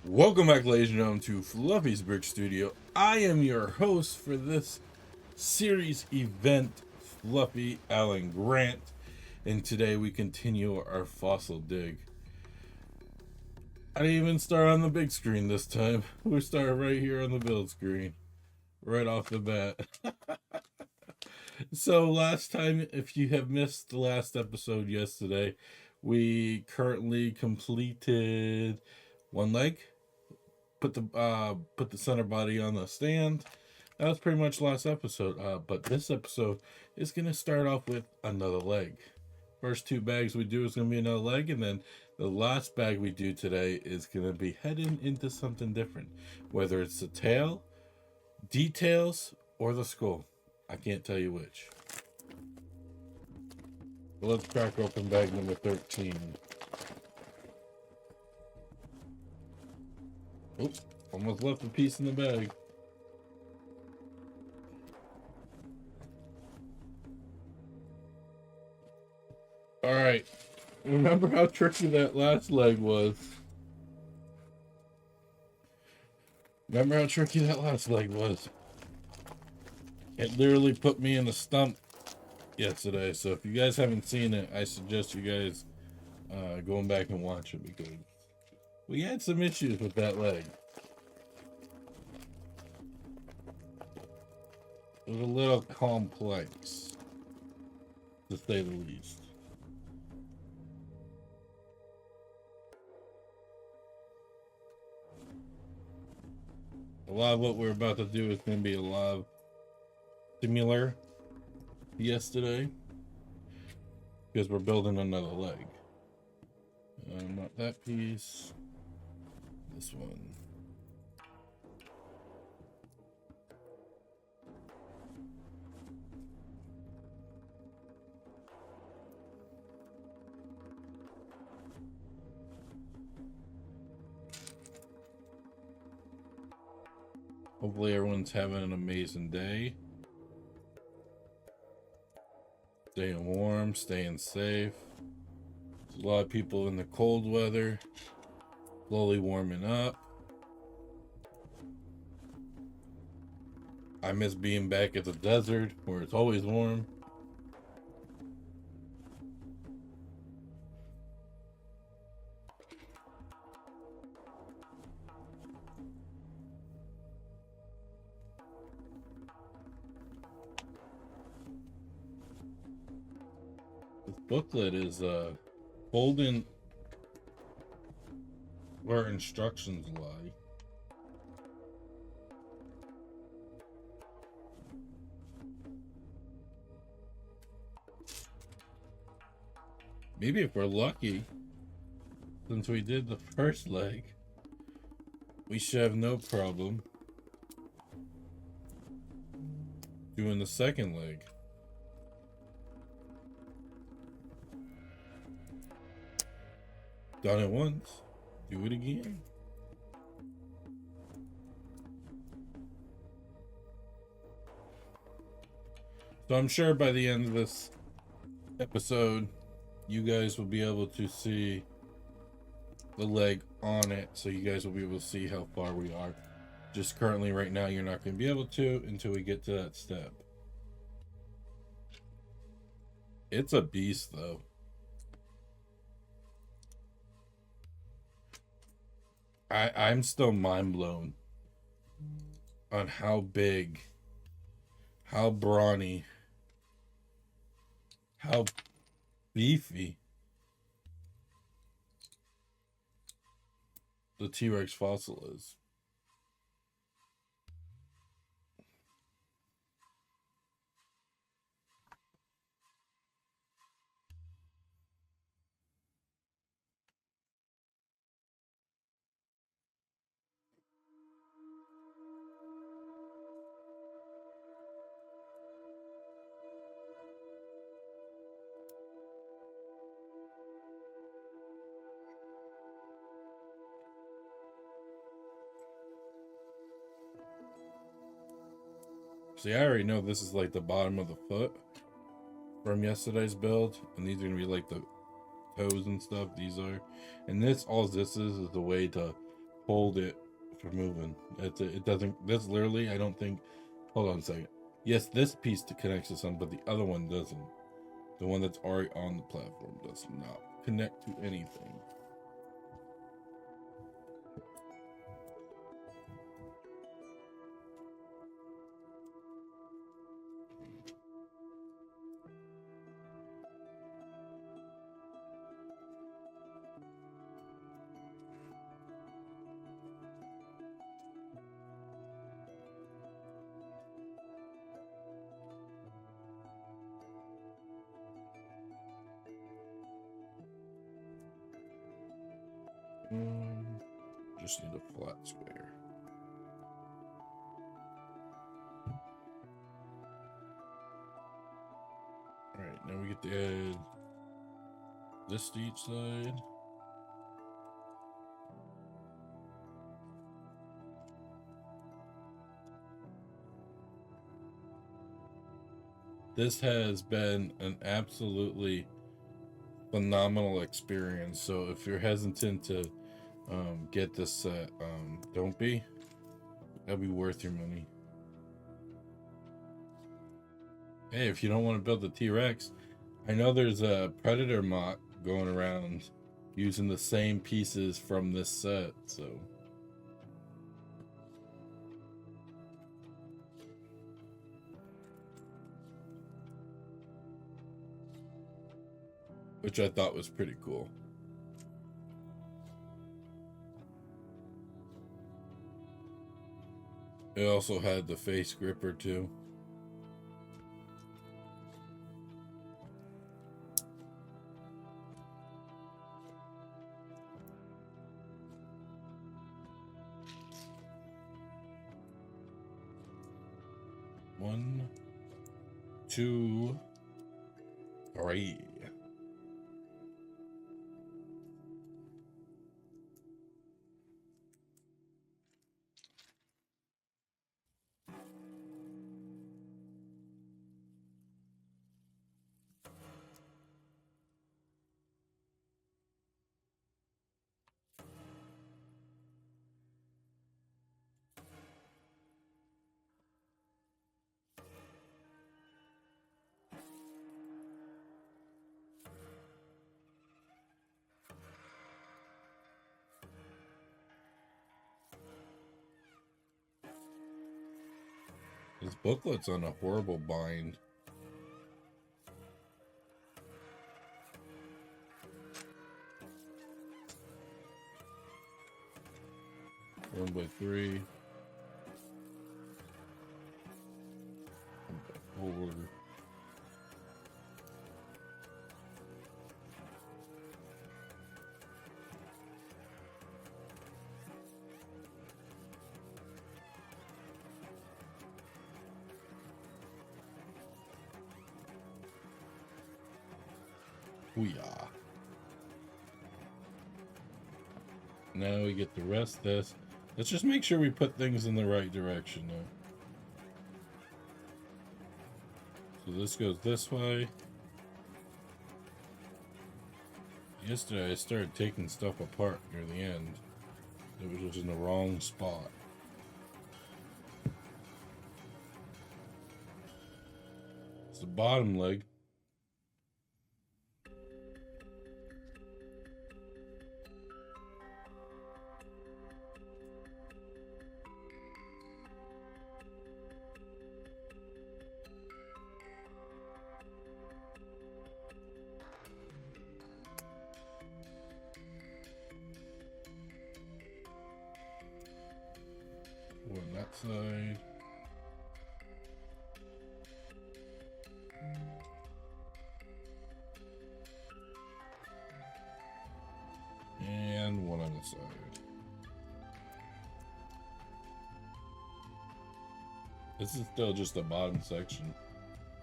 Welcome back, ladies and gentlemen, to Fluffy's Brick Studio. I am your host for this series event, Fluffy Alan Grant, and today we continue our fossil dig. I didn't even start on the big screen this time. We started right here on the build screen, right off the bat. So last time, if you have missed the last episode yesterday, we currently completed one leg. Put the center body on the stand. That was pretty much last episode. But this episode is gonna start off with another leg. First two bags we do is gonna be another leg, and then the last bag we do today is gonna be heading into something different. Whether it's the tail, details, or the skull, I can't tell you which. But let's crack open bag number 13. Oops, almost left a piece in the bag. Alright, remember how tricky that last leg was? It literally put me in the stump yesterday, so if you guys haven't seen it, I suggest you guys going back and watch it, because we had some issues with that leg. It was a little complex, to say the least. A lot of what we're about to do is going to be a lot of similar yesterday, because we're building another leg. Not that piece. This one. Hopefully everyone's having an amazing day. Staying warm, staying safe. There's a lot of people in the cold weather, slowly warming up. I miss being back at the desert where it's always warm. This booklet is folding where instructions lie. Maybe if we're lucky, since we did the first leg, we should have no problem doing the second leg. Done it once, do it again. So I'm sure by the end of this episode, you guys will be able to see the leg on it, so you guys will be able to see how far we are. Just currently right now, you're not going to be able to until we get to that step. It's a beast, though. I'm still mind blown on how big, how brawny, how beefy the T-Rex fossil is. See, I already know this is like the bottom of the foot from yesterday's build, and these are gonna be like the toes and stuff. These are, and this, all this is the way to hold it for moving. It doesn't. That's literally. I don't think. Hold on a second. Yes, this piece connects to something, but the other one doesn't. The one that's already on the platform does not connect to anything. Just need a flat square. Alright, now we get to add this to each side. This has been an absolutely phenomenal experience. So if you're hesitant to get this set, don't be. That'll be worth your money. Hey, if you don't want to build the T-Rex, I know there's a Predator mock going around using the same pieces from this set, so. Which I thought was pretty cool. It also had the face gripper too. One, two, three. This booklet's on a horrible bind. One by three. One by four. Booyah. Now we get the rest of this. Let's just make sure we put things in the right direction now. So this goes this way. Yesterday I started taking stuff apart near the end. It was just in the wrong spot. It's the bottom leg. On that side. And one on the side. This is still just the bottom section.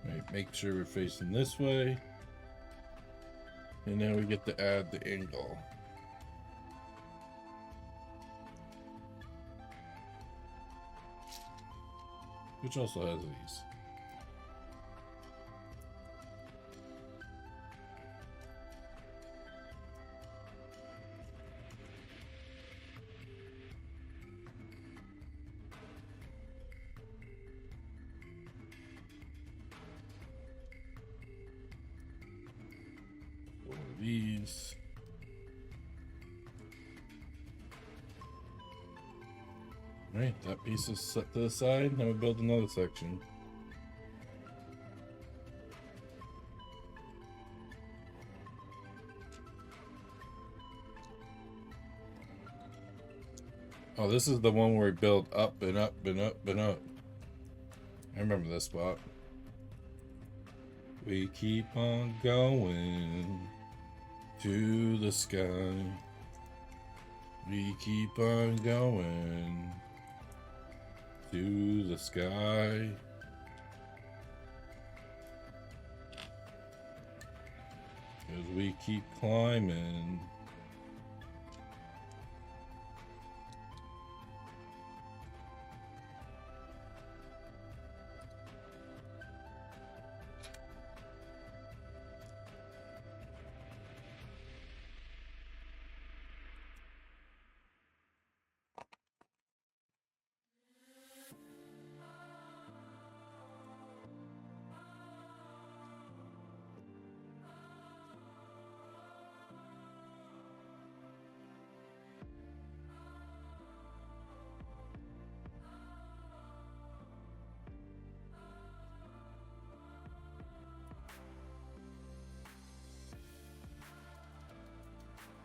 Right, make sure we're facing this way. And now we get to add the angle. Which also has these. piece. Alright, that piece is set to the side. Now we build another section. Oh, this is the one where we build up and up and up and up. I remember this spot. We keep on going to the sky. We keep on going to the sky. 'Cause we keep climbing.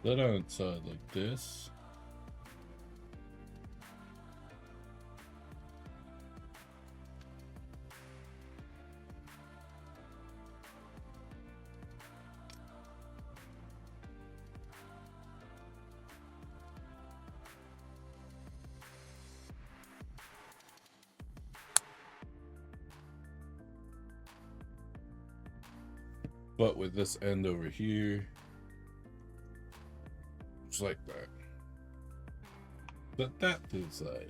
That outside like this. But with this end over here. Just like that. Set that to the side.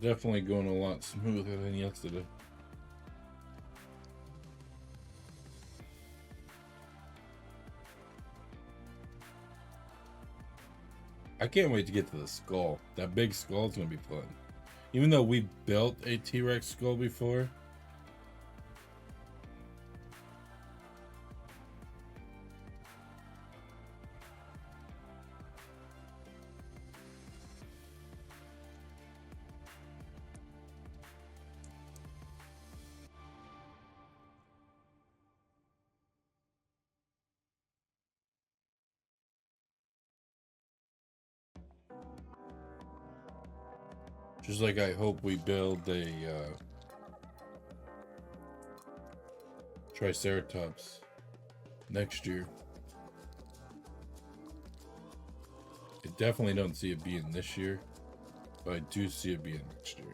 Definitely going a lot smoother than yesterday. I can't wait to get to the skull. That big skull is going to be fun. Even though we built a T-Rex skull before. Just like I hope we build a Triceratops next year. I definitely don't see it being this year, but I do see it being next year.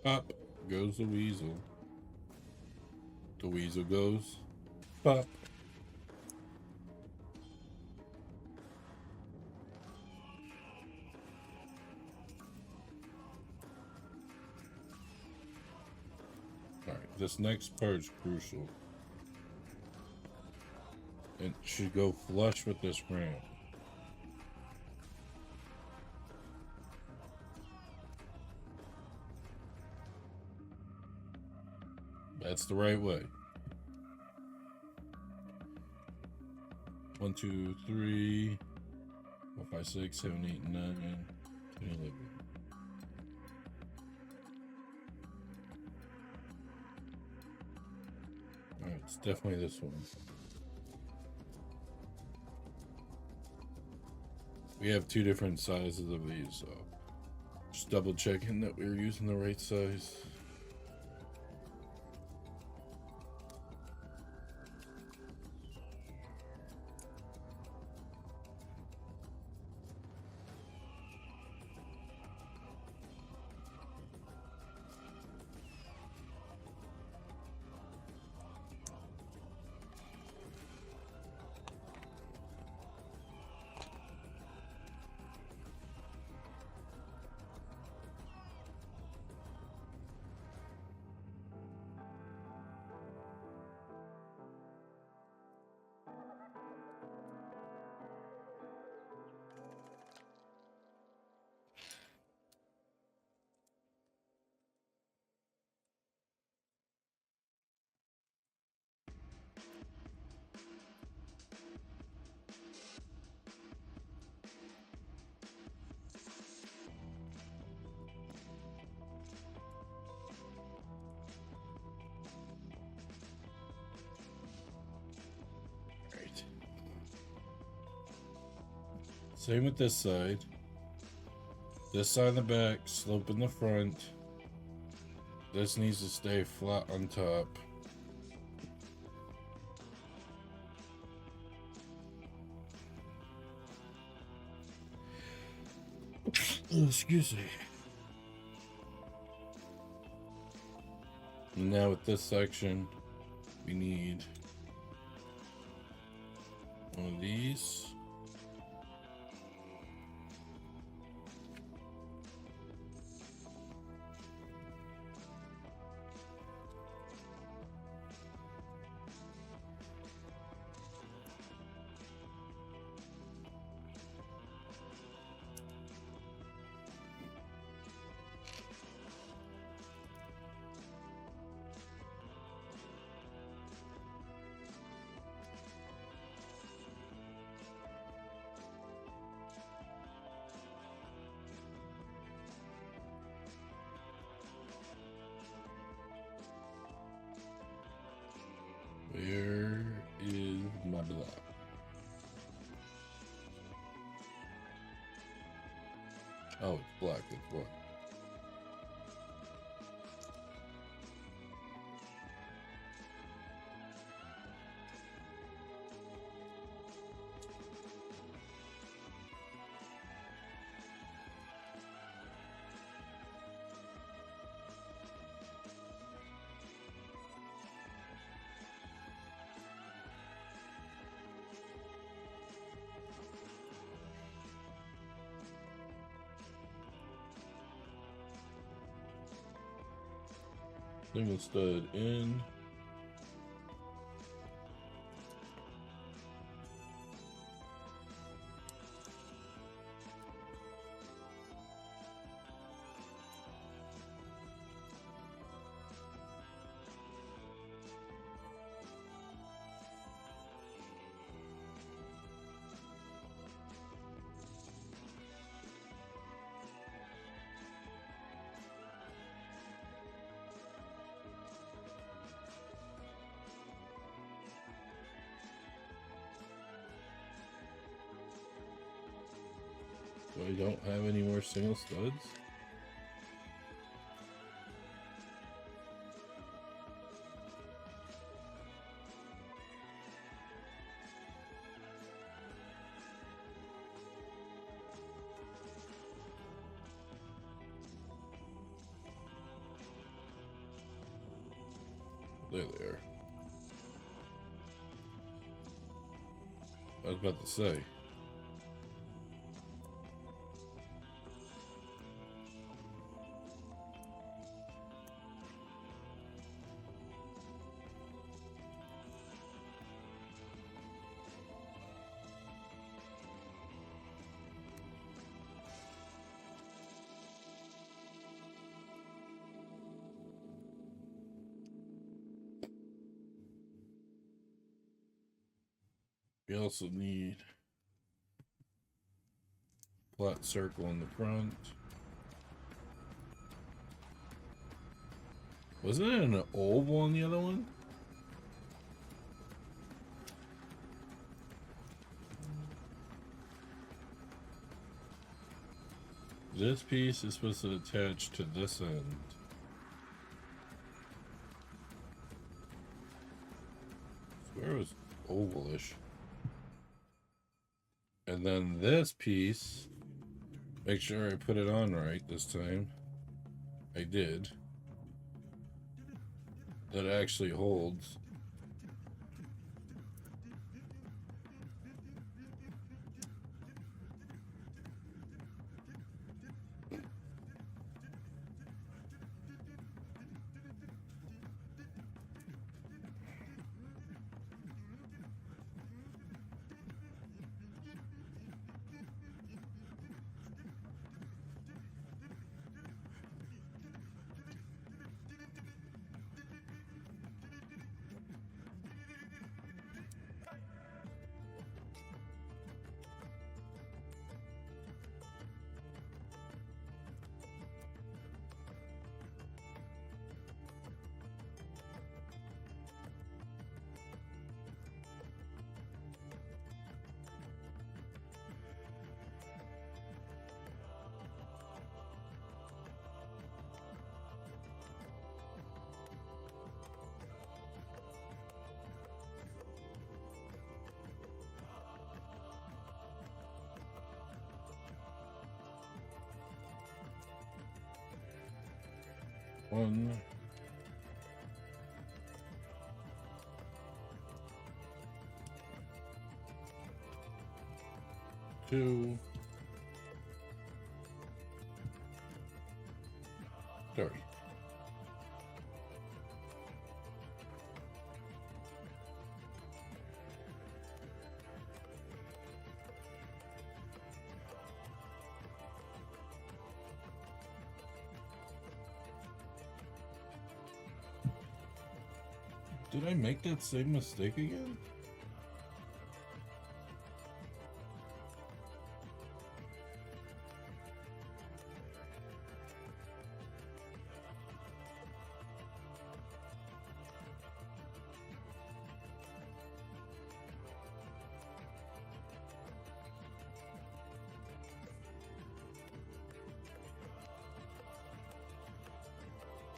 Pop goes the weasel. The weasel goes pop. Alright, this next part is crucial. It should go flush with this ramp. That's the right way. 1, 2, 3, 4, 5, 6, 7, 8, 9, 10, 11. Alright, it's definitely this one. We have two different sizes of these, so just double checking that we were using the right size. Same with this side. This side in the back, slope in the front. This needs to stay flat on top. Oh, excuse me. And now with this section, we need one of these. Where is my block? Oh, it's black. It's what? Single stud in. So I don't have any more single studs. There they are. I was about to say. We also need flat circle in the front. Wasn't it an oval on the other one? This piece is supposed to attach to this end. Where was ovalish? And then this piece, make sure I put it on right this time. I did. That actually holds. One. Two. Three. Did I make that same mistake again?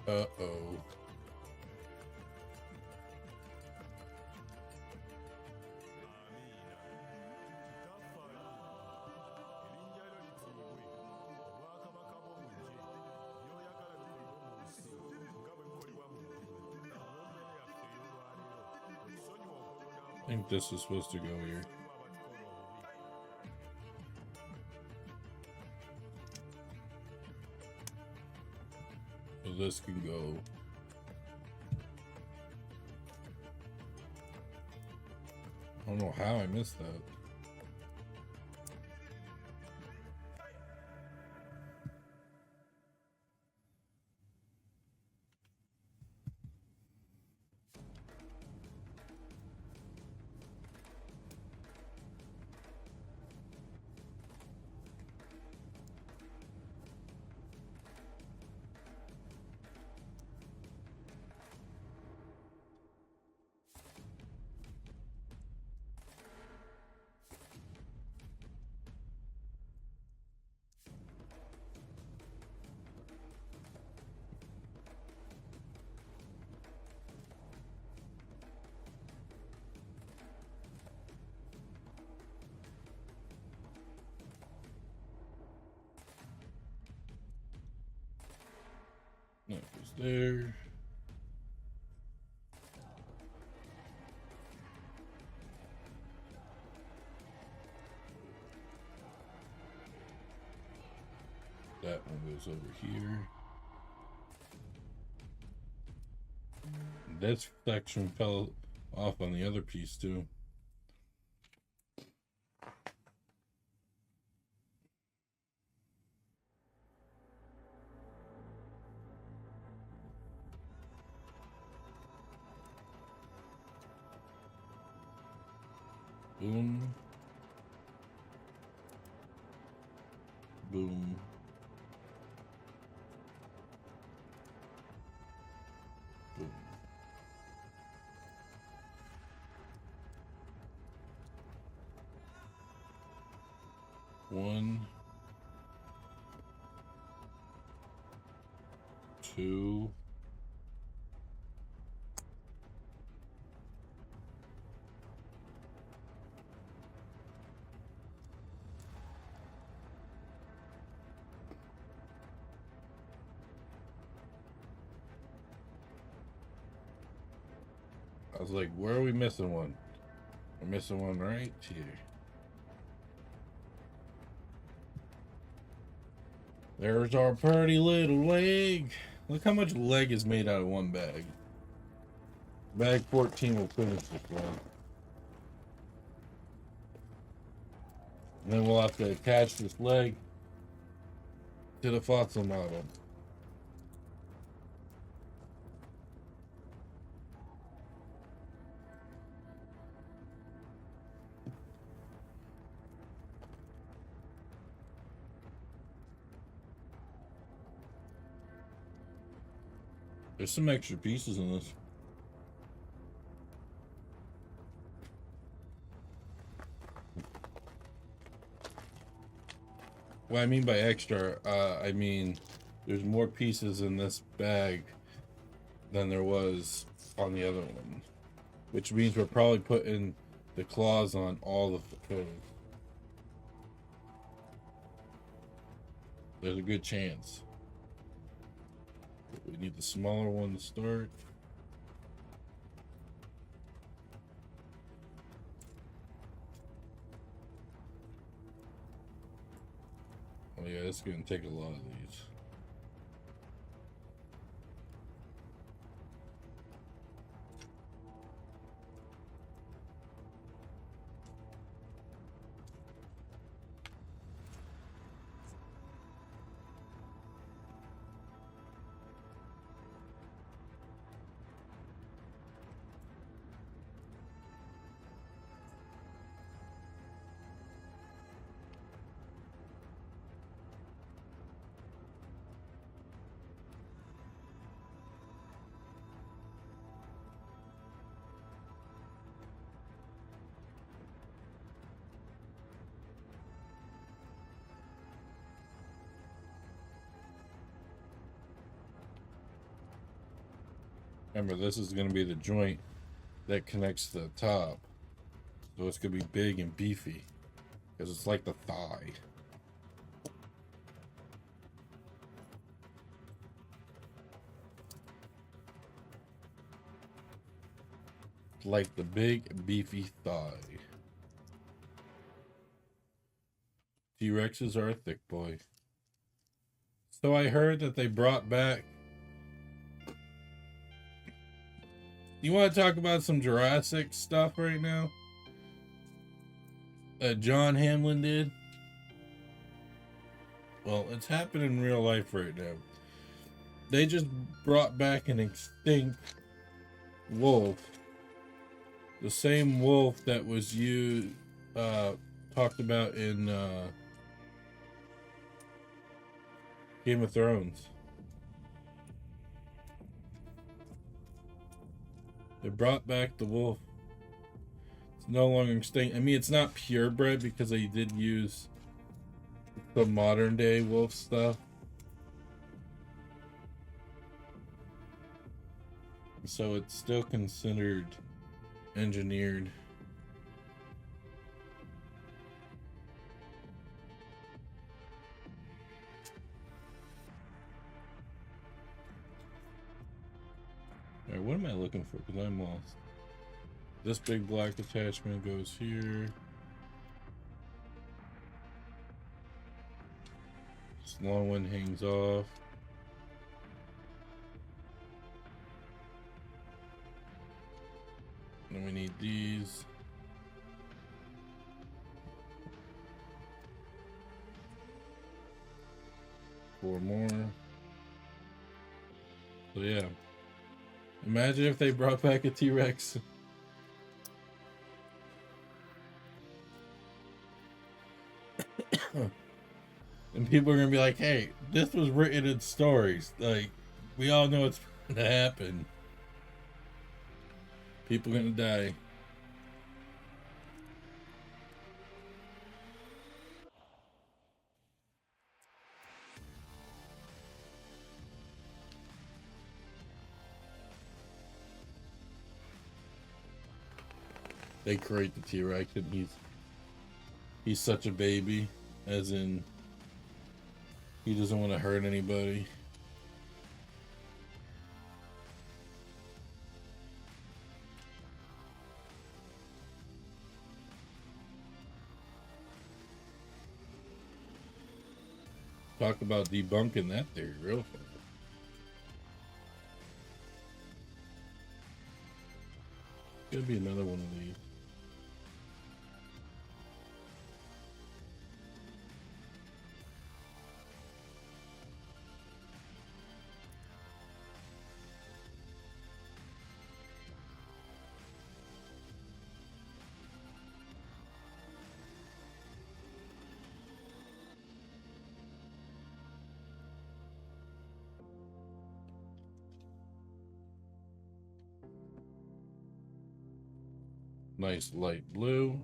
Uh-oh. I think this is supposed to go here. So this can go. I don't know how I missed that. That goes there. That one goes over here. That section fell off on the other piece too. Boom. Boom. Boom. One. 2. I was like, where are we missing one? We're missing one right here. There's our pretty little leg. Look how much leg is made out of one bag. Bag 14 will finish this one. And then we'll have to attach this leg to the fossil model. There's some extra pieces in this. What I mean by extra, I mean there's more pieces in this bag than there was on the other one. Which means we're probably putting the claws on all of the toes. There's a good chance. We need the smaller one to start. Oh yeah, it's gonna take a lot of these. Remember, this is going to be the joint that connects to the top. So it's going to be big and beefy. Because it's like the thigh. Like the big beefy thigh. T-Rexes are a thick boy. So I heard that they brought back... You want to talk about some Jurassic stuff right now? That John Hamlin did? Well, it's happening in real life right now. They just brought back an extinct wolf. The same wolf that was talked about in Game of Thrones. They brought back the wolf. It's no longer extinct. I mean, it's not purebred because they did use the modern day wolf stuff. So it's still considered engineered. Alright, what am I looking for? Because I'm lost. This big black attachment goes here. This long one hangs off. Then we need these. Four more. So yeah. Imagine if they brought back a T-Rex. And people are gonna be like, hey, this was written in stories. Like, we all know it's gonna happen. People gonna die. they create the T-Rex and he's such a baby, as in he doesn't want to hurt anybody. Talk about debunking that theory real fast. Gonna be another one of these. Nice light blue.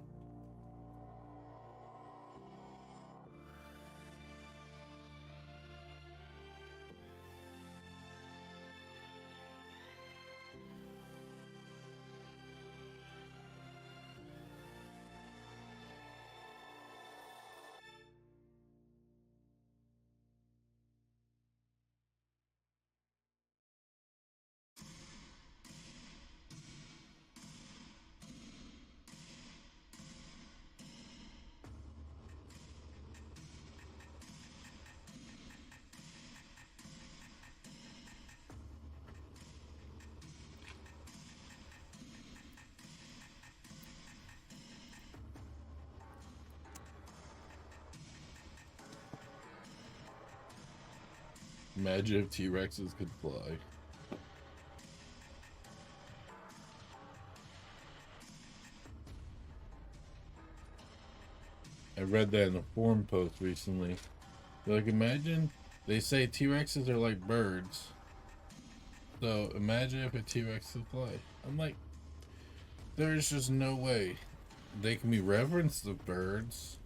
Imagine if T-Rexes could fly. I read that in a forum post recently. Like, imagine, they say T-Rexes are like birds. So imagine if a T-Rex could fly. I'm like, there's just no way. They can be reverenced of birds.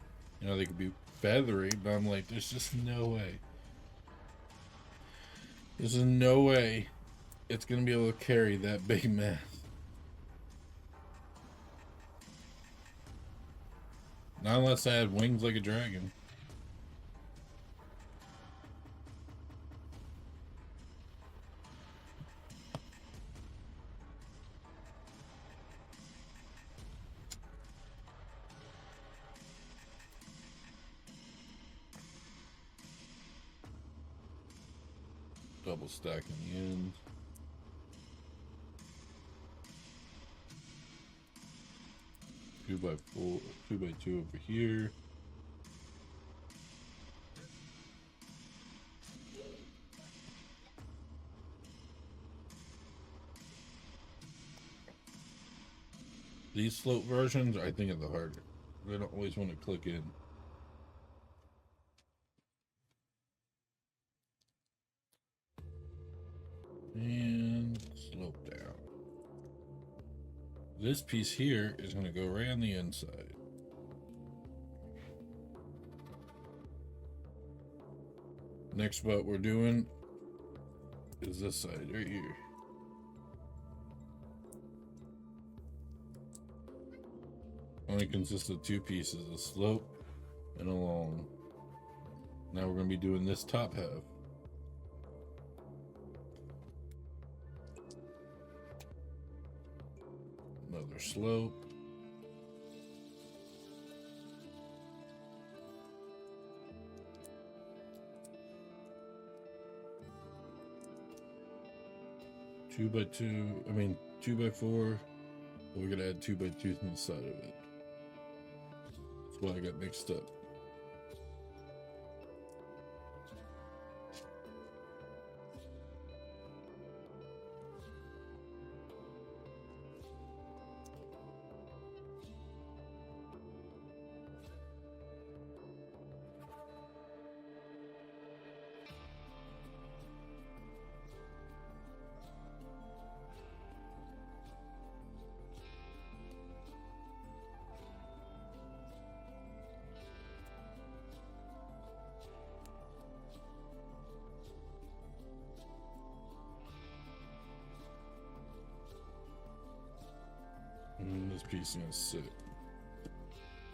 You know, they could be feathery, but I'm like, there's just no way. There's no way it's gonna be able to carry that big mass. Not unless I had wings like a dragon. Double stack in the end. Two by four, 2x2 over here. These slope versions, I think, are the harder. They don't always want to click in. And slope down. This piece here is going to go right on the inside. Next what we're doing is this side right here. Only consists of two pieces, a slope and a long. Now we're going to be doing this top half. Another slope. Two by four. We're gonna add 2x2 on the side of it. That's why I got mixed up. And this piece is gonna sit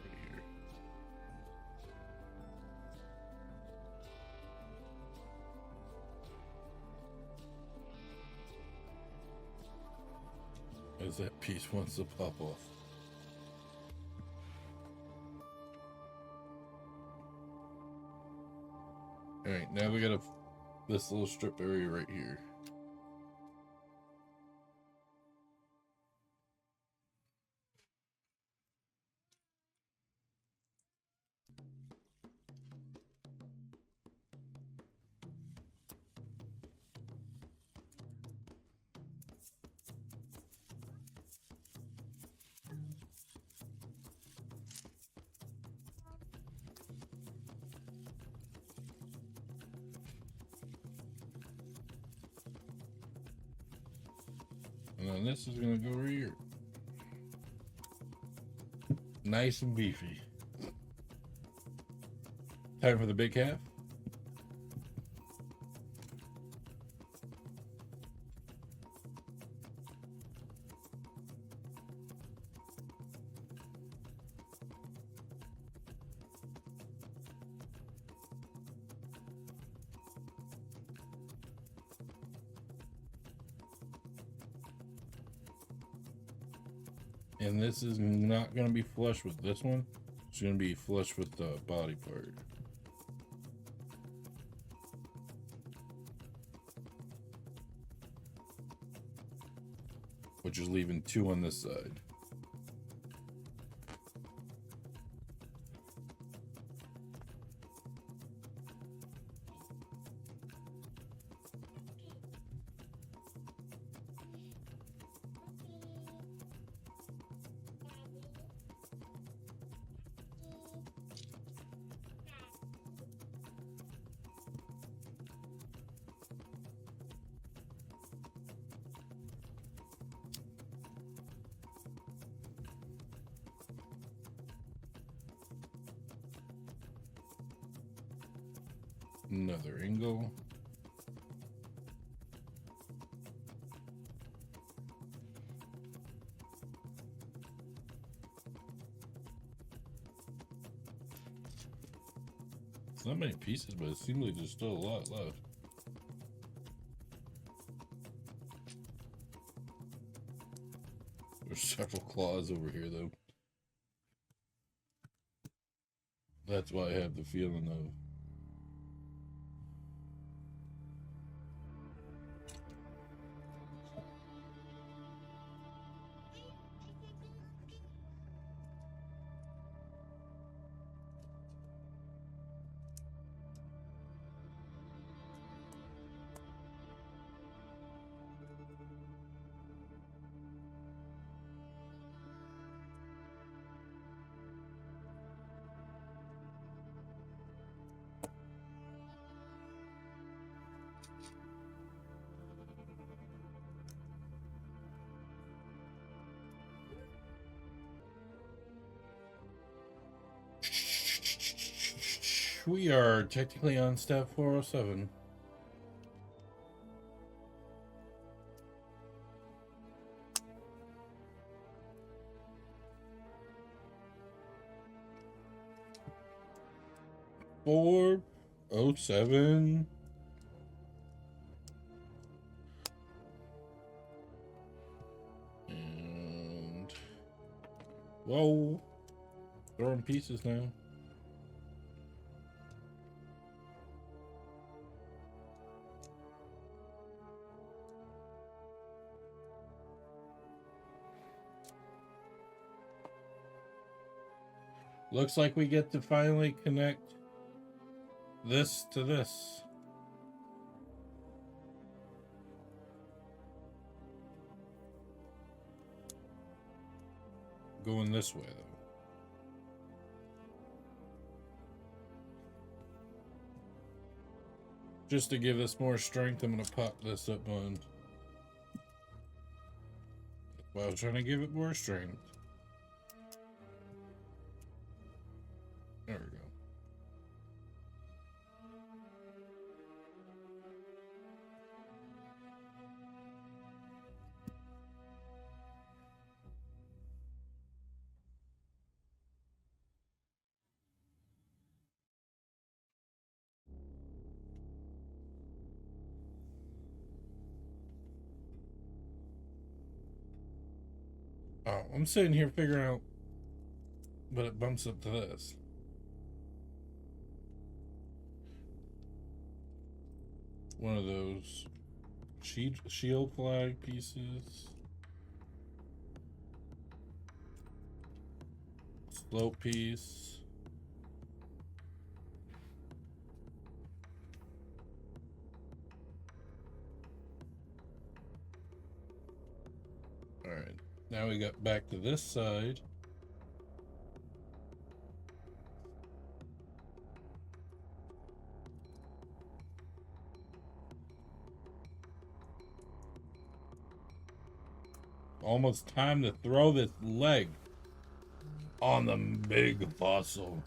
right here. As that piece wants to pop off. Alright, now we got this little strip area right here. And then this is gonna go right here. Nice and beefy. Time for the big half. And this is not going to be flush with this one. It's going to be flush with the body part. Which is leaving 2 on this side. Another angle. It's not many pieces, but it seems like there's still a lot left. There's several claws over here, though. That's why I have the feeling of we are technically on step 407. And whoa, throwing pieces now. Looks like we get to finally connect this to this. Going this way, though. Just to give this more strength, I'm going to pop this up on. While trying to give it more strength. There we go. Oh, I'm sitting here figuring out, but it bumps up to this. One of those shield flag pieces. Slope piece. Alright, now we got back to this side. Almost time to throw this leg on the big fossil.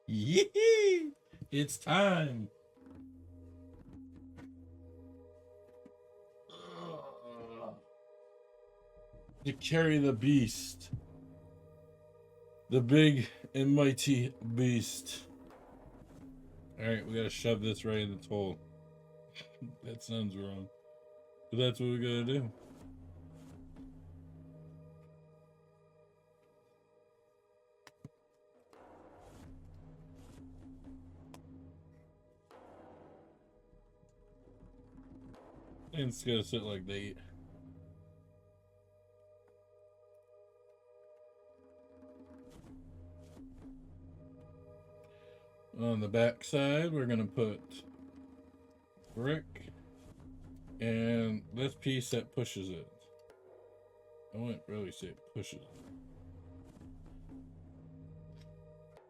Yee! It's time. To carry the beast. The big and mighty beast. Alright, we gotta shove this right in its hole. That sounds wrong. But that's what we gotta do. And it's gotta sit like that. On the back side, we're gonna put brick and this piece that pushes it. I wouldn't really say it pushes it.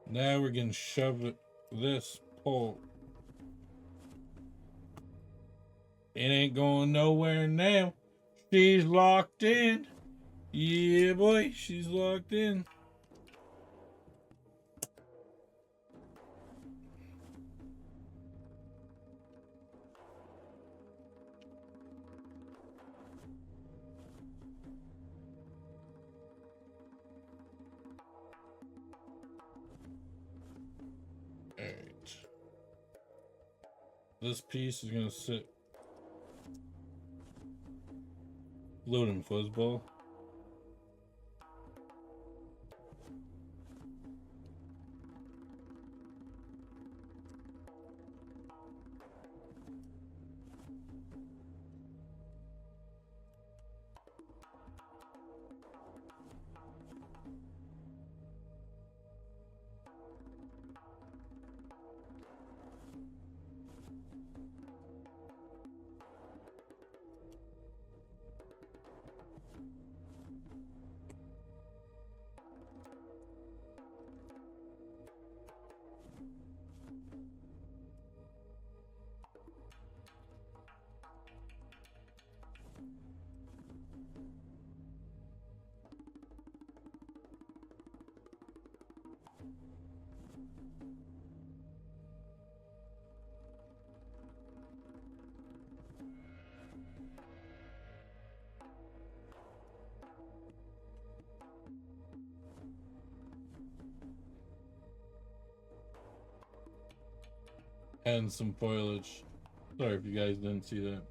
Now we're gonna shove this pole. It ain't going nowhere now. She's locked in. Yeah, boy, she's locked in. Alright. This piece is gonna sit loading fuzzball. And some foliage. Sorry if you guys didn't see that.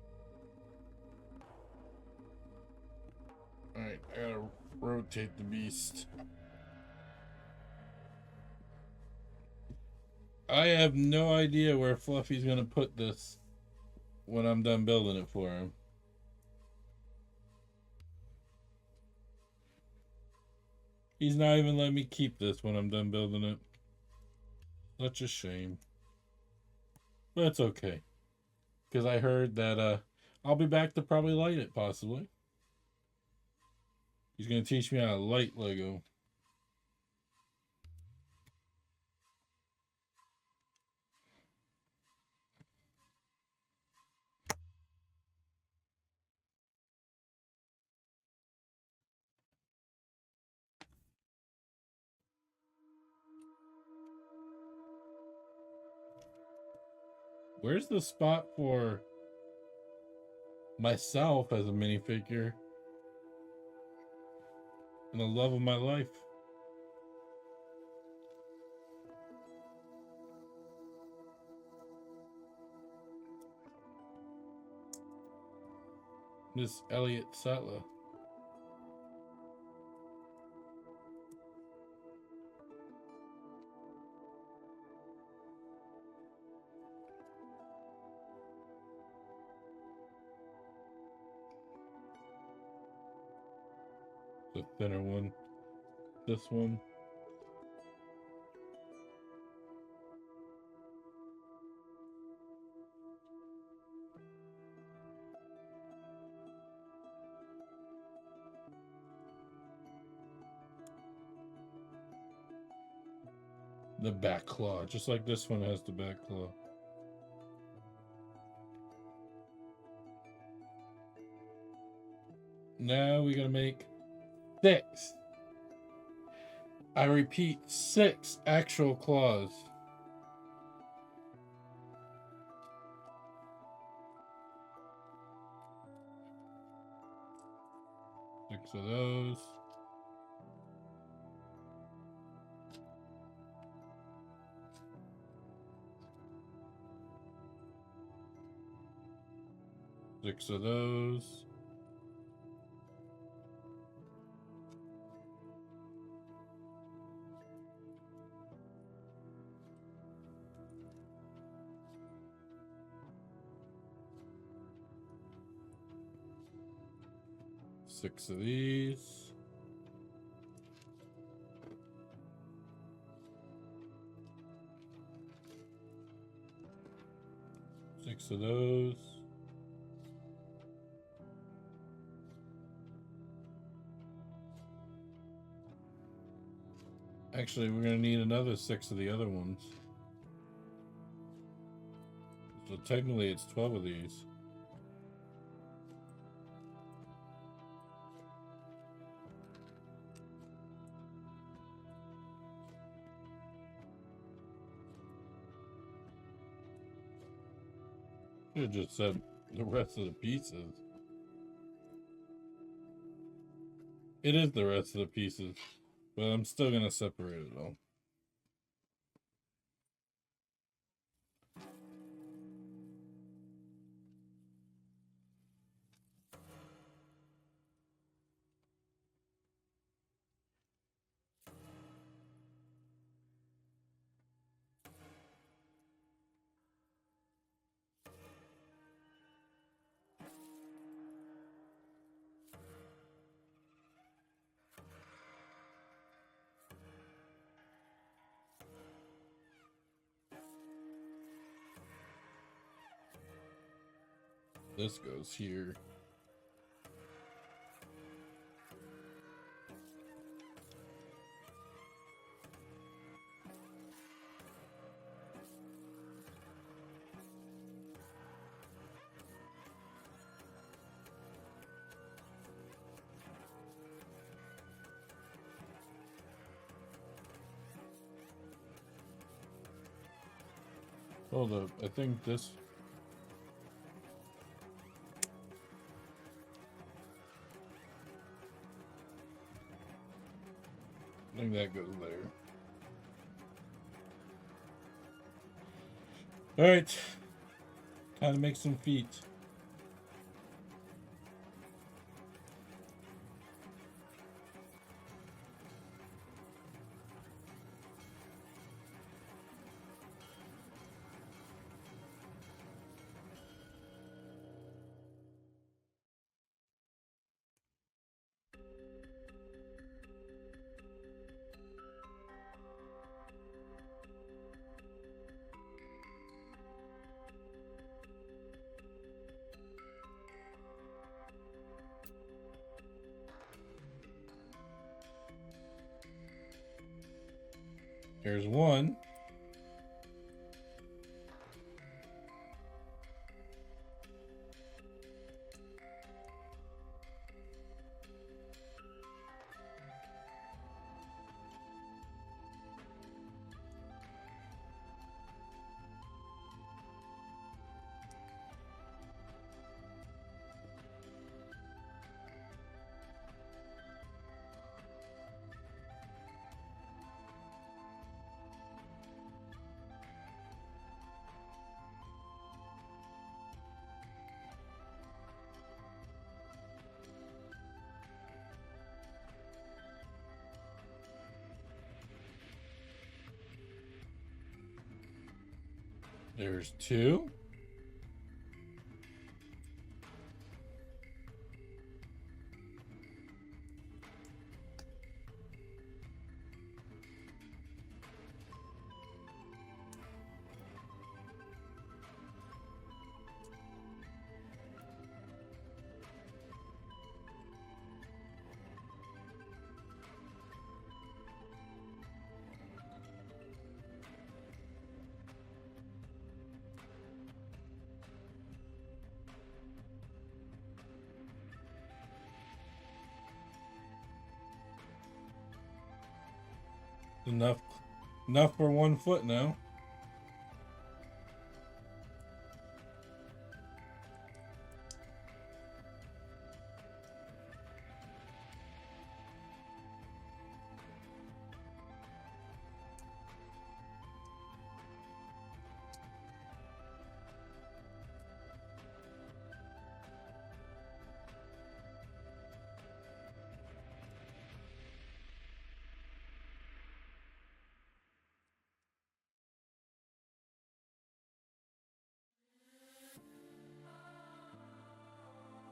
Alright, I gotta rotate the beast. I have no idea where Fluffy's gonna put this. when I'm done building it for him. He's not even letting me keep this when I'm done building it. Such a shame. But it's okay. Because I heard that I'll be back to probably light it, possibly. He's going to teach me how to light Lego. Where's the spot for myself as a minifigure and the love of my life? Miss Ellie Sattler. The thinner one. This one. The back claw, just like this one has the back claw. Now we gotta make 6. I repeat, 6 actual claws. Six of those. Six of those. Six of these. Six of those. Actually, we're going to need another 6 of the other ones. So technically it's 12 of these. Should have just said the rest of the pieces. It is the rest of the pieces, but I'm still going to separate it all. This goes here. Hold up, I think this... I think that goes there. Alright. Time to make some feet. Here's one. There's two. Enough for 1 foot now.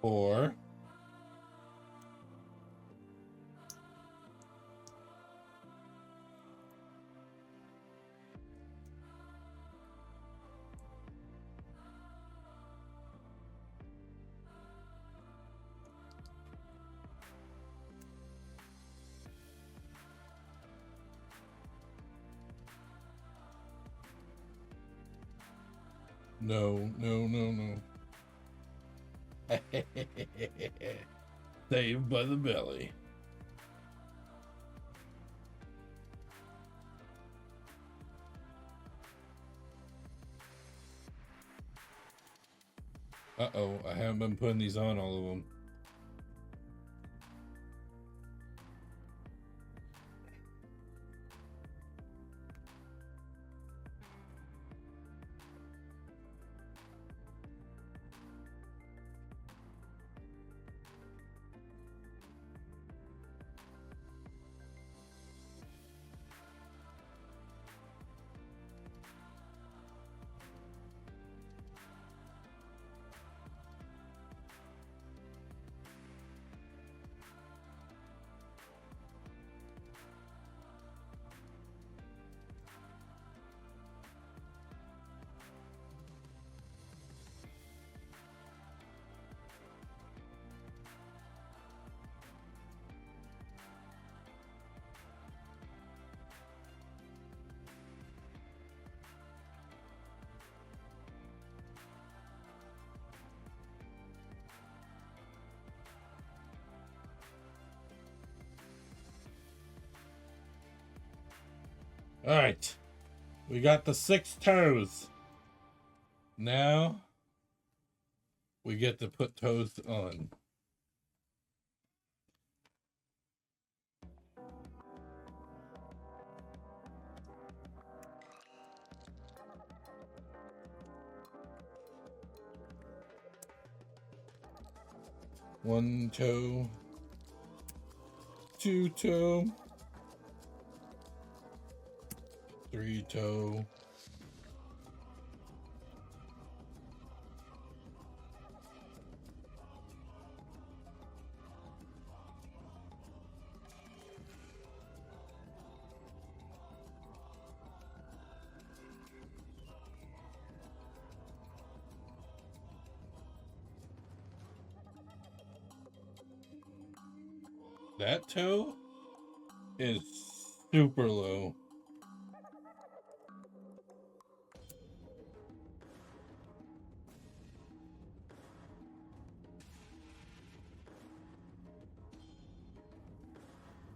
Four. No. Saved by the belly. Uh-oh, I haven't been putting these on, all of them. All right, we got the 6 toes. Now we get to put toes on. One toe, 2 toe, 3 toe, 'That toe is super low.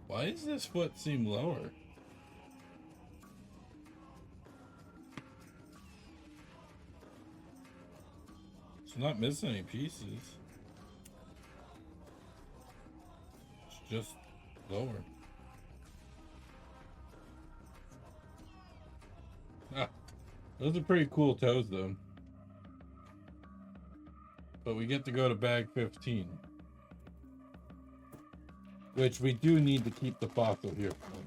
Why does this foot seem lower? It's not missing any pieces. It's just lower. Ah, those are pretty cool toes though. But we get to go to bag 15. Which we do need to keep the fossil here for.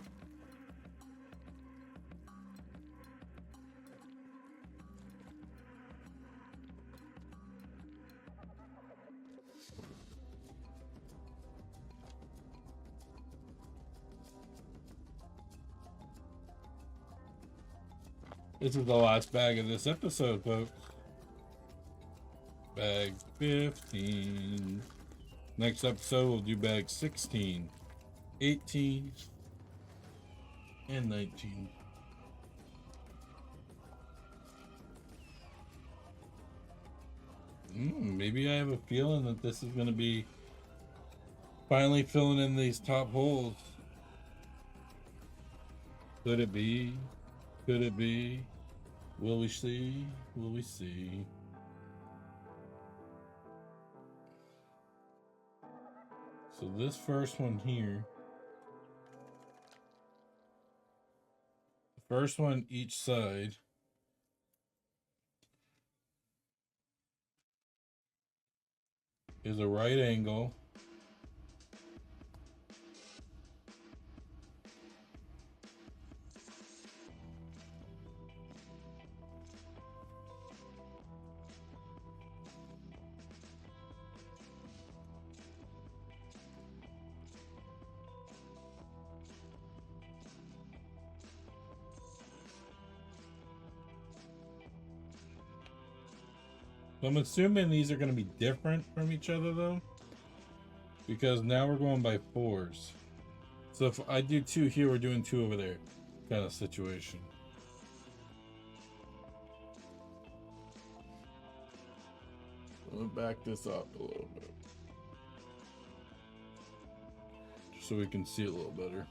This is the last bag of this episode, folks. Bag 15. Next episode, we'll do bag 16, 18, and 19. Maybe I have a feeling that this is going to be finally filling in these top holes. Could it be? Could it be? Will we see? Will we see? So this first one here, the first one each side, is a right angle. So I'm assuming these are going to be different from each other though, because now we're going by 4s. So if I do 2 here, we're doing 2 over there, kind of situation. Let me back this up a little bit, just so we can see it a little better.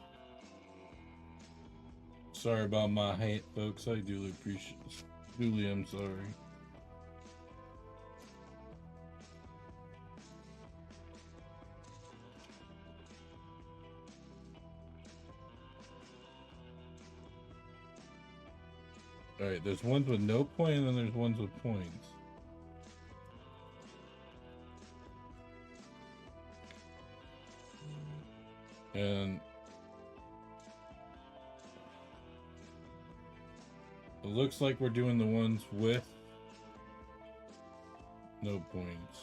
Sorry about my height, folks. I duly appreciate this. Duly, I'm sorry. Alright, there's ones with no point and then there's ones with points. And it looks like we're doing the ones with no points.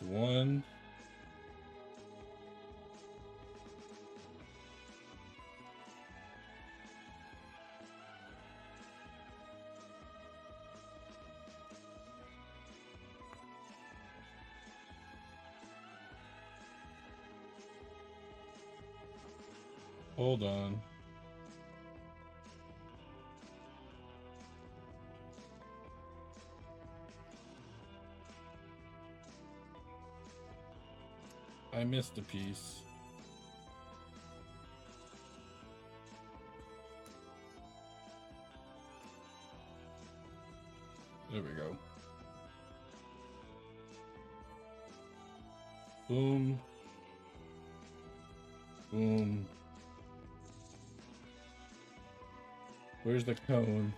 One. Hold on. I missed a piece. There we go. Boom. Boom. Where's the cone?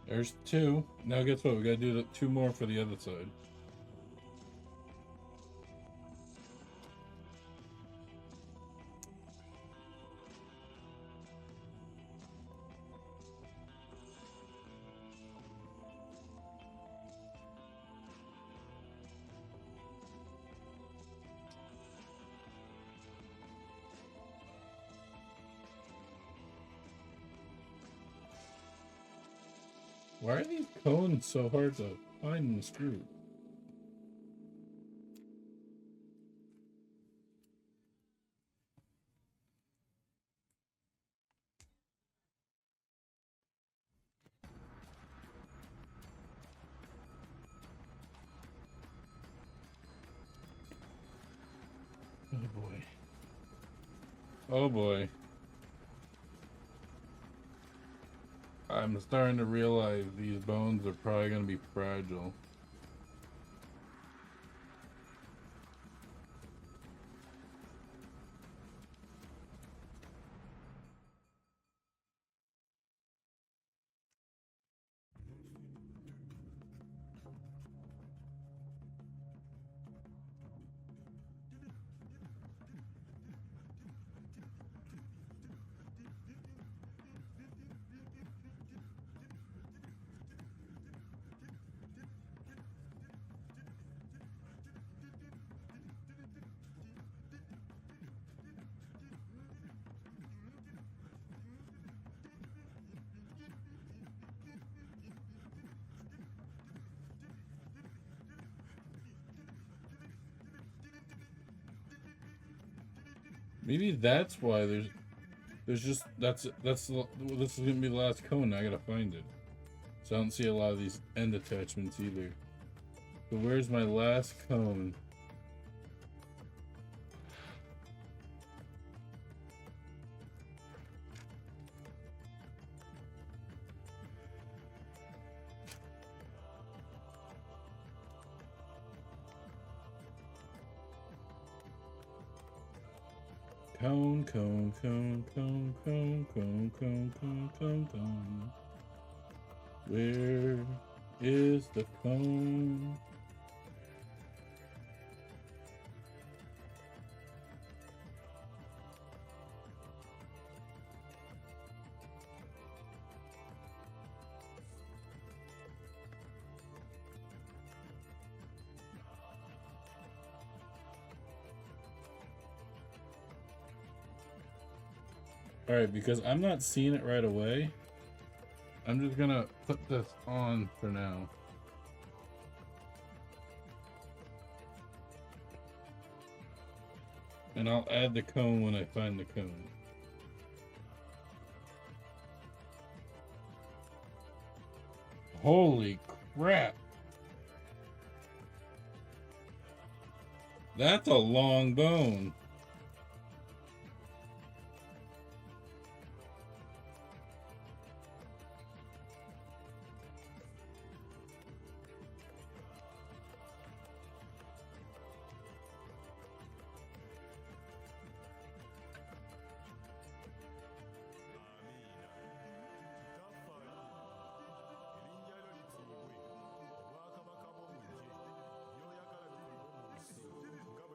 There's 2. Now guess what? We gotta do 2 more for the other side. Why are these cones so hard to find and screw? Oh boy. Oh boy. I'm starting to realize these bones are probably going to be fragile. Maybe that's why there's just this is gonna be the last cone. I gotta find it. So I don't see a lot of these end attachments either. So where's my last cone? Cone, cone, cone, cone, cone, cone, cone, cone, cone, cone. Where is the cone? Alright, because I'm not seeing it right away, I'm just gonna put this on for now. And I'll add the cone when I find the cone. Holy crap! That's a long bone.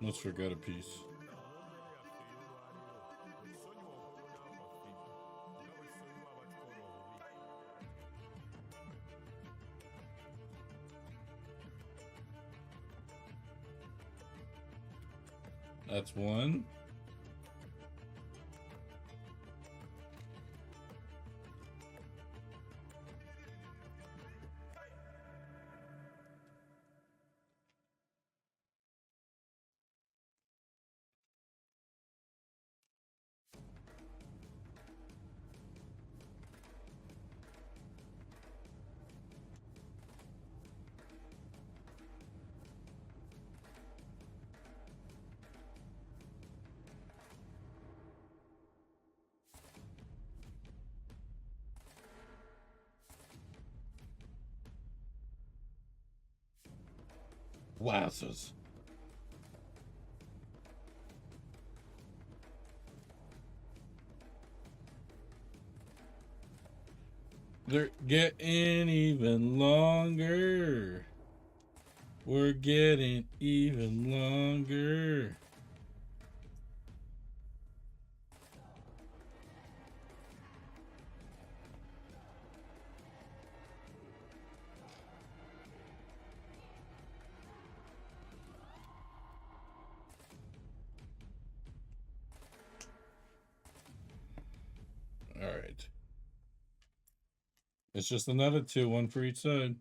Let's forget a piece. That's one. Wowzers. They're getting even longer. We're getting even longer. All right. It's just another two, one for each side.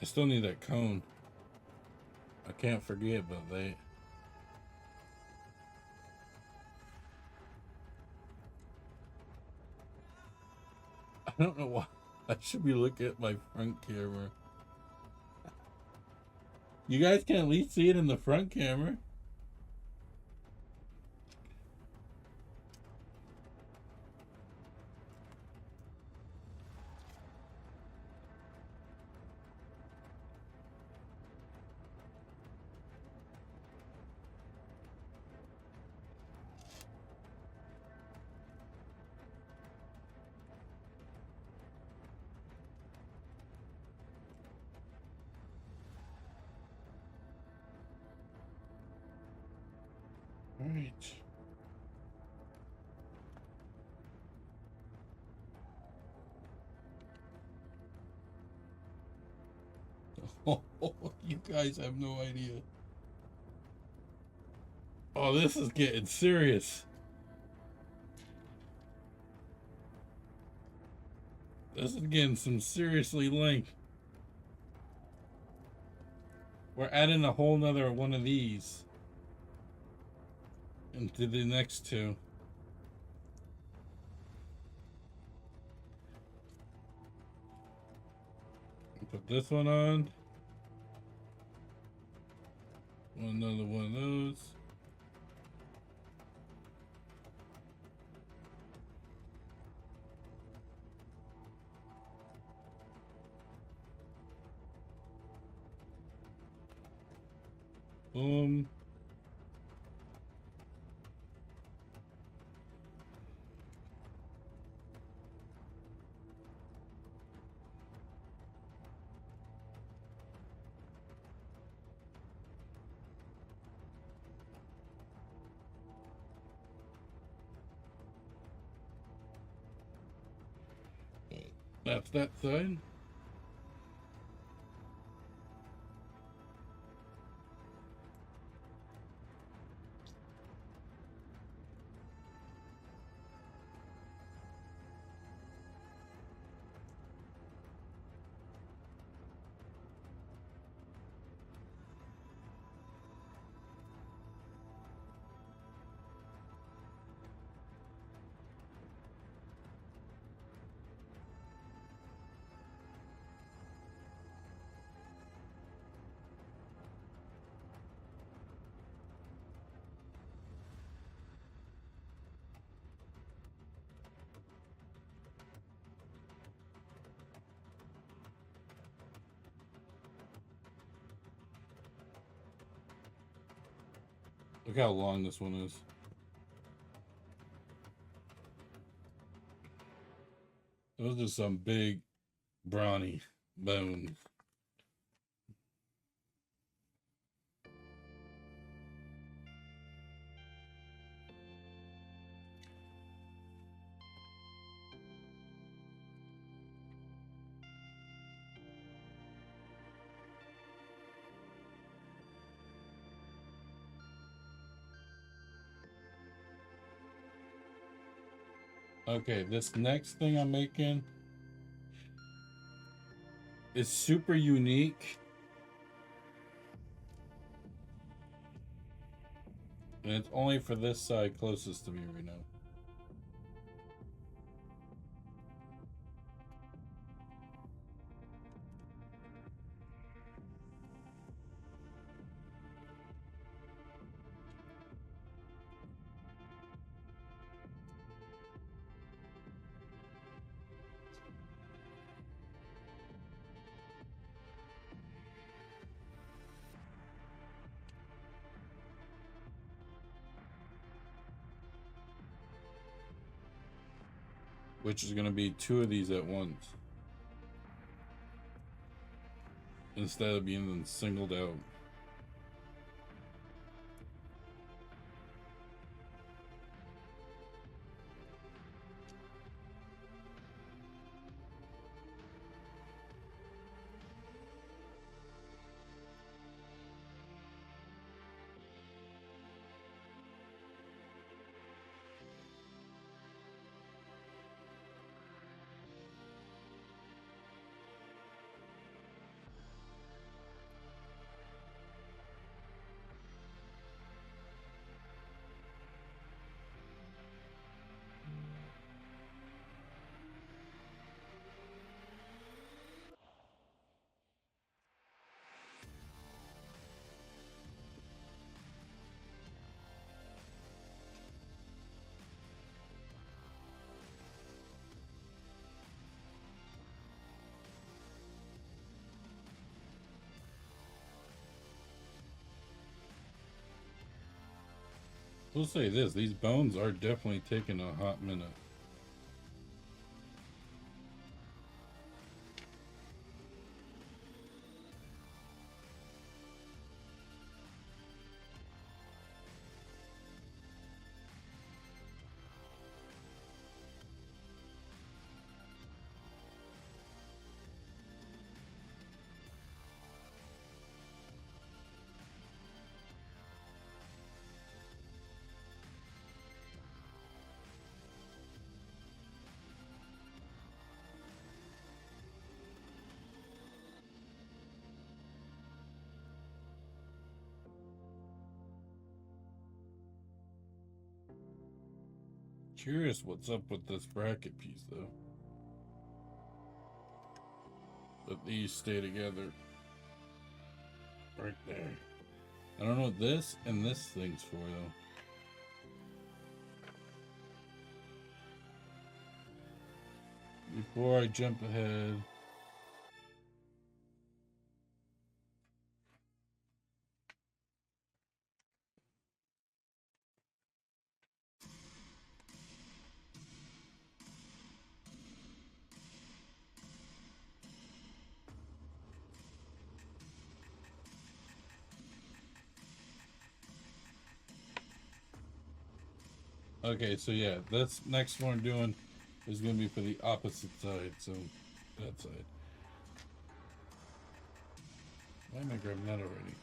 I still need that cone. I can't forget about that. I don't know why. I should be looking at my front camera. You guys can at least see it in the front camera. All right. Oh, you guys have no idea. Oh, this is getting serious. This is getting some seriously length. We're adding a whole nother one of these into the next two. Put this one on. Another one of those. Boom. That's that side. Look how long this one is. Those are some big brawny bones. Okay, this next thing I'm making is super unique. And it's only for this side closest to me right now. Which is going to be two of these at once. Instead of being singled out. We'll say this, these bones are definitely taking a hot minute. Curious what's up with this bracket piece though. But these stay together. Right there. I don't know what this and this thing's for though. Before I jump ahead. Okay, so yeah, this next one I'm doing is going to be for the opposite side, so that side. Why am I grabbing that already?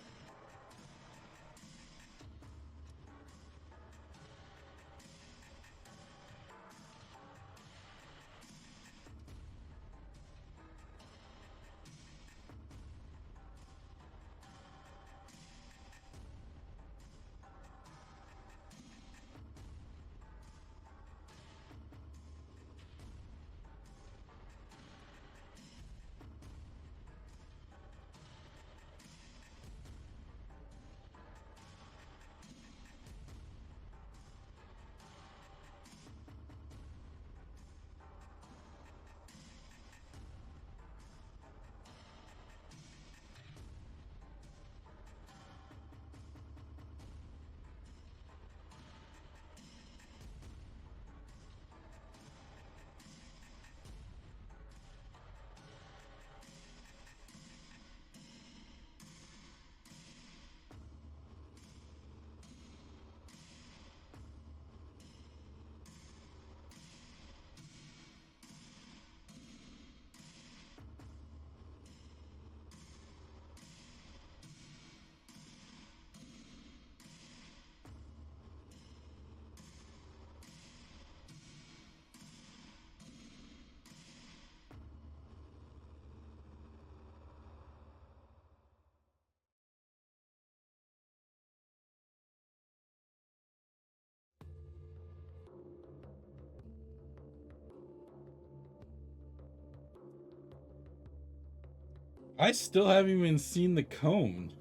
I still haven't even seen the cone.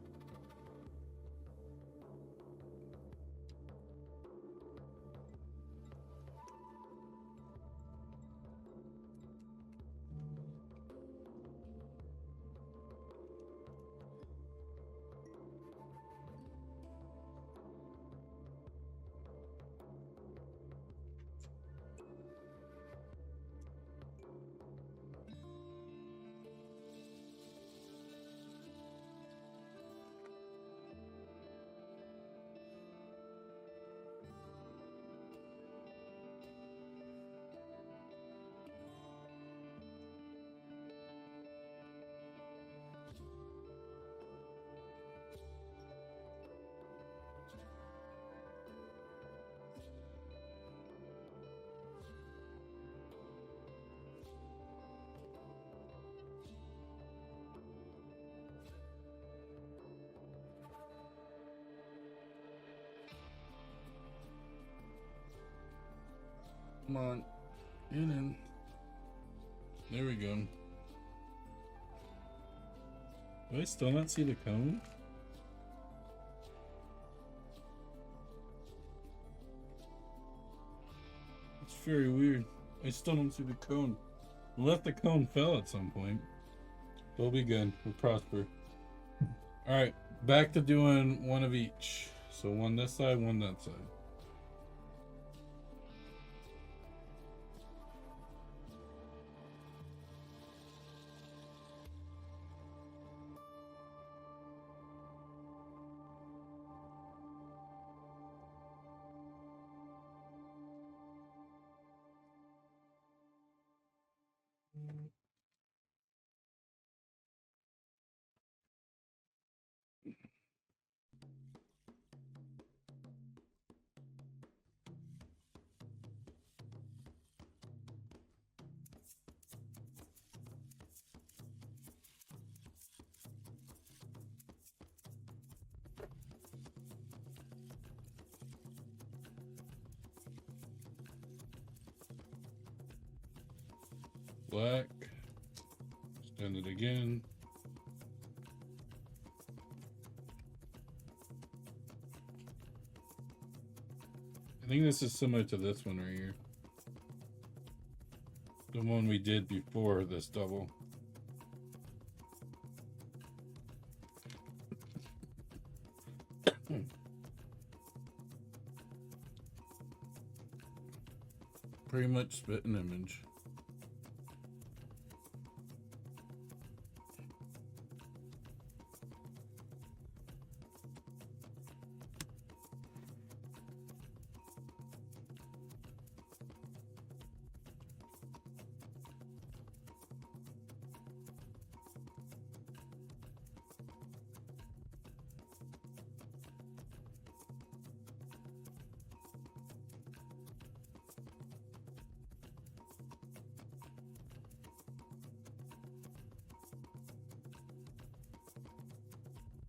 Come on, get in. There we go. Do I still not see the cone? It's very weird. I still don't see the cone. Unless the cone fell at some point. We'll be good. We'll prosper. Alright, back to doing one of each. So one this side, one that side. Black. Extend it again. I think this is similar to this one right here. The one we did before this double. Pretty much spit an image.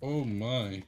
Oh my.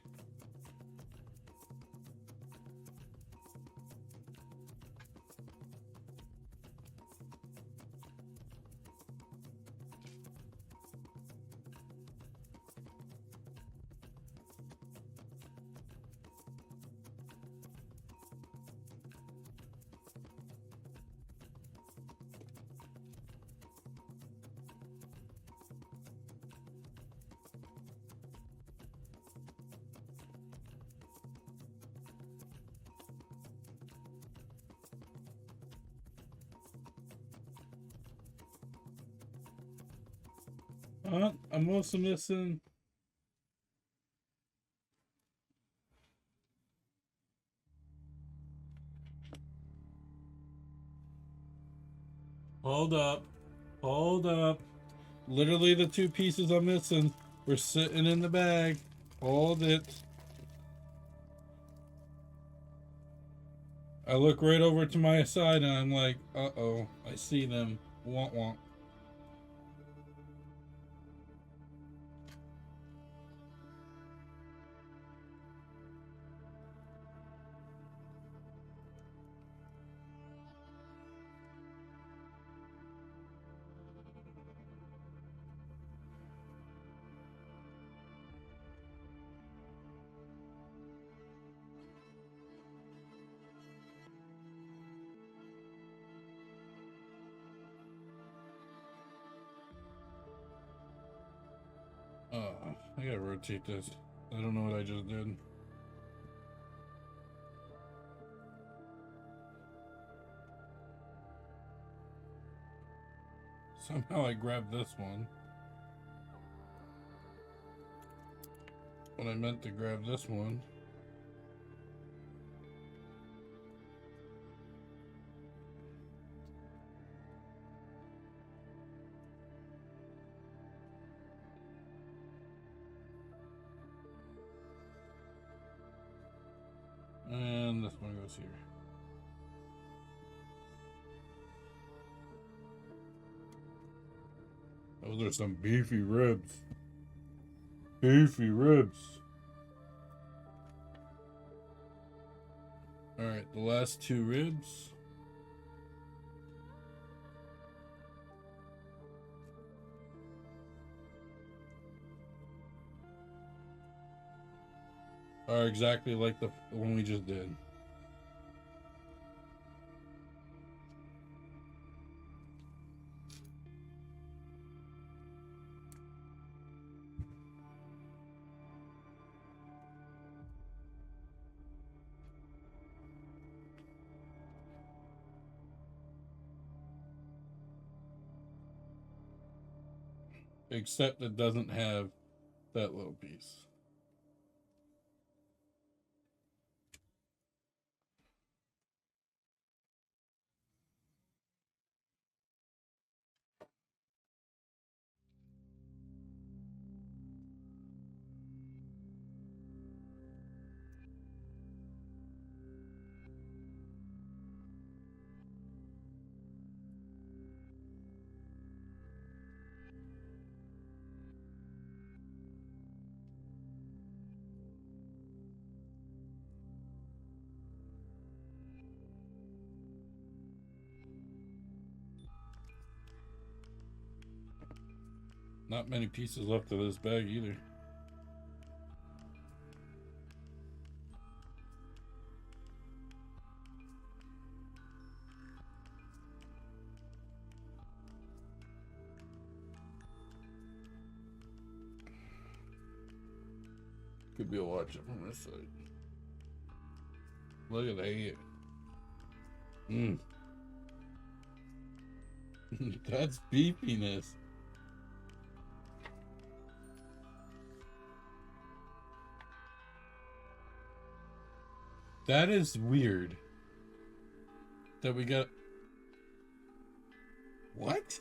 I'm also missing. Hold up. Hold up. Literally the two pieces I'm missing were sitting in the bag. Hold it. I look right over to my side and I'm like, uh-oh, I see them. Womp womp. I gotta rotate this. I don't know what I just did. Somehow I grabbed this one. When I meant to grab this one. And this one goes here. Those are some beefy ribs. Beefy ribs. Alright, the last two ribs. Are exactly like the one we just did. Except it doesn't have that little piece. Not many pieces left of this bag either. Could be a watch up on this side. Look at that. That's beefiness. That is weird. That we got... What?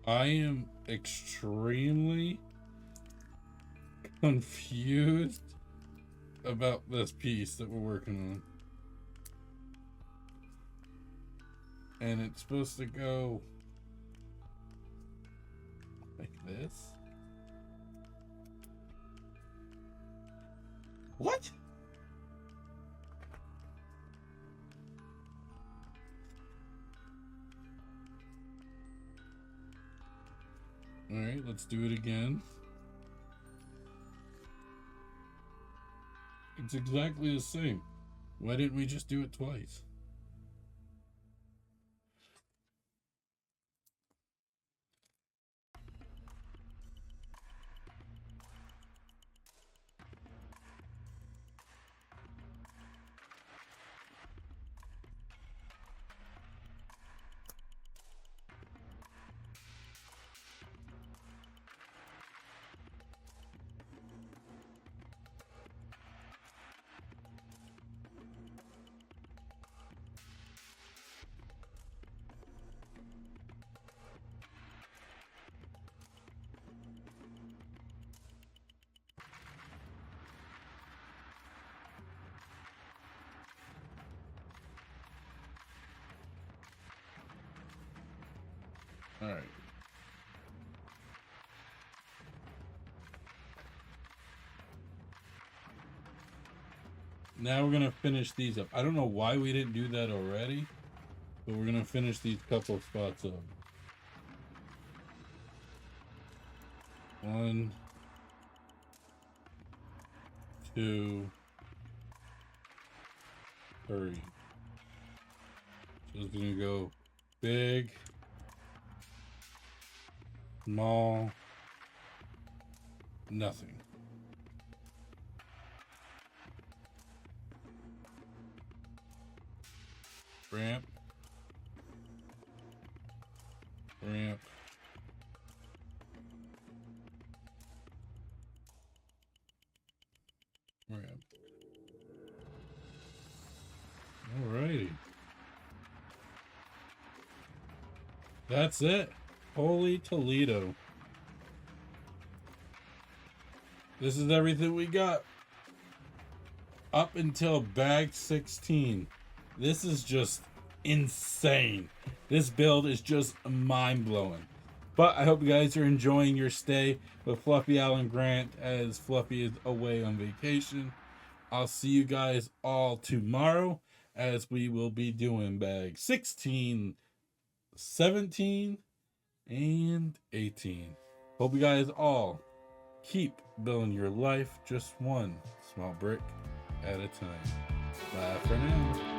I am extremely confused about this piece that we're working on. And it's supposed to go like this. What? All right, let's do it again. It's exactly the same. Why didn't we just do it twice? All right. Now we're going to finish these up. I don't know why we didn't do that already, but we're going to finish these couple spots up. 1, 2, 3. So it's going to go big, small, nothing. Ramp, ramp, ramp. Alrighty. That's it. Holy Toledo. This is everything we got up until bag 16. This is just insane. This build is just mind-blowing. But I hope you guys are enjoying your stay with Fluffy Alan Grant as Fluffy is away on vacation. I'll see you guys all tomorrow as we will be doing bag 16, 17, and 18. Hope you guys all keep building your life just one small brick at a time. Bye for now.